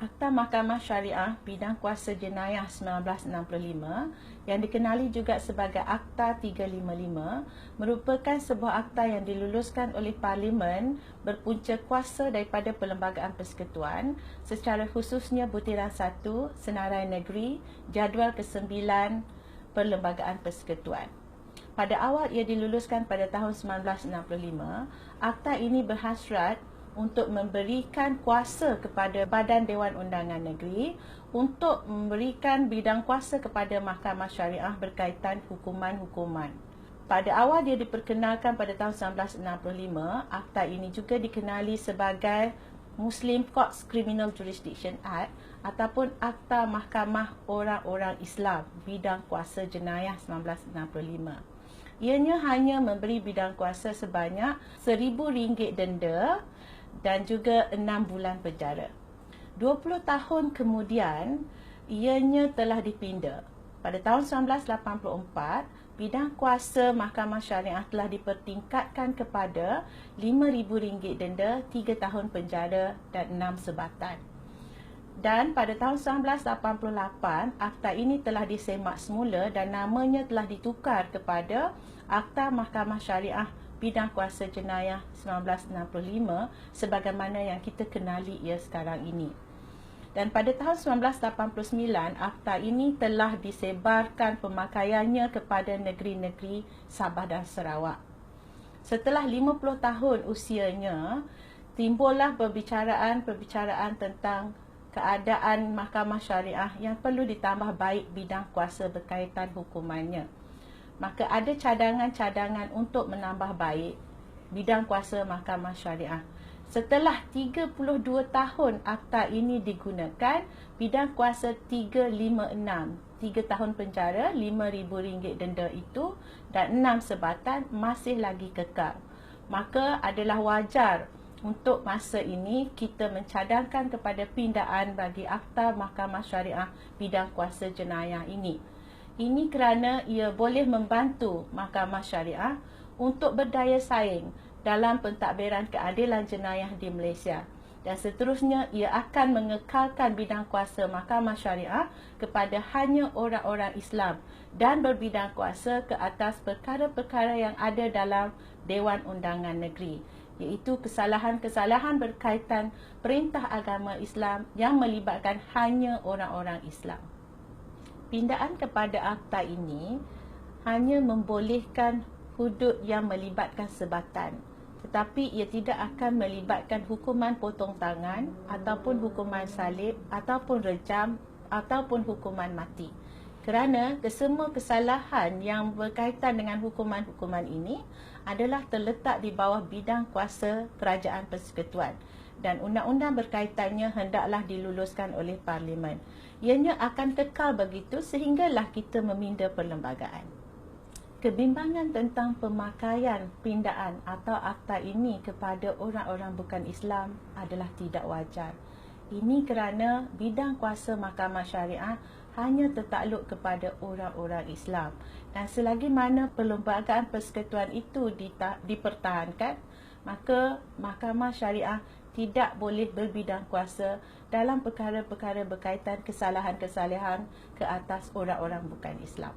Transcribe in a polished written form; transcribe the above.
Akta Mahkamah Syariah Bidang Kuasa Jenayah 1965 yang dikenali juga sebagai Akta 355 merupakan sebuah akta yang diluluskan oleh Parlimen berpunca kuasa daripada Perlembagaan Persekutuan, secara khususnya Butiran 1 Senarai Negeri Jadual ke-9 Perlembagaan Persekutuan. Pada awal ia diluluskan pada tahun 1965, akta ini berhasrat untuk memberikan kuasa kepada Badan Dewan Undangan Negeri untuk memberikan bidang kuasa kepada Mahkamah Syariah berkaitan hukuman-hukuman. Pada awal dia diperkenalkan pada tahun 1965, akta ini juga dikenali sebagai Muslim Courts Criminal Jurisdiction Act ataupun Akta Mahkamah Orang-Orang Islam Bidang Kuasa Jenayah 1965. Ianya hanya memberi bidang kuasa sebanyak RM1,000 denda dan juga 6 bulan penjara. 20 tahun kemudian, ianya telah dipinda. Pada tahun 1984, bidang kuasa Mahkamah Syariah telah dipertingkatkan kepada RM5,000 denda, 3 tahun penjara dan 6 sebatan. Dan pada tahun 1988, akta ini telah disemak semula dan namanya telah ditukar kepada Akta Mahkamah Syariah Bidang Kuasa Jenayah 1965 sebagaimana yang kita kenali ia sekarang ini. Dan pada tahun 1989, akta ini telah disebarkan pemakaiannya kepada negeri-negeri Sabah dan Sarawak. Setelah 50 tahun usianya, timbullah perbicaraan tentang keadaan Mahkamah Syariah yang perlu ditambah baik bidang kuasa berkaitan hukumannya. Maka ada cadangan-cadangan untuk menambah baik bidang kuasa Mahkamah Syariah. Setelah 32 tahun akta ini digunakan, bidang kuasa 356, 3 tahun penjara, RM5,000 denda itu dan 6 sebatan masih lagi kekal. Maka adalah wajar untuk masa ini kita mencadangkan kepada pindaan bagi Akta Mahkamah Syariah Bidang Kuasa Jenayah ini. Ini kerana ia boleh membantu Mahkamah Syariah untuk berdaya saing dalam pentadbiran keadilan jenayah di Malaysia. Dan seterusnya, ia akan mengekalkan bidang kuasa Mahkamah Syariah kepada hanya orang-orang Islam dan berbidang kuasa ke atas perkara-perkara yang ada dalam Dewan Undangan Negeri, iaitu kesalahan-kesalahan berkaitan perintah agama Islam yang melibatkan hanya orang-orang Islam. Pindaan kepada akta ini hanya membolehkan hudud yang melibatkan sebatan, tetapi ia tidak akan melibatkan hukuman potong tangan ataupun hukuman salib ataupun rejam ataupun hukuman mati. Kerana kesemua kesalahan yang berkaitan dengan hukuman-hukuman ini adalah terletak di bawah bidang kuasa Kerajaan Persekutuan dan undang-undang berkaitannya hendaklah diluluskan oleh Parlimen. Ianya akan kekal begitu sehinggalah kita meminda perlembagaan. Kebimbangan tentang pemakaian pindaan atau akta ini kepada orang-orang bukan Islam adalah tidak wajar. Ini kerana bidang kuasa Mahkamah Syariah hanya tertakluk kepada orang-orang Islam. Dan selagi mana perlembagaan persekutuan itu dipertahankan, maka Mahkamah Syariah tidak boleh berbidang kuasa dalam perkara-perkara berkaitan kesalahan-kesalahan ke atas orang-orang bukan Islam.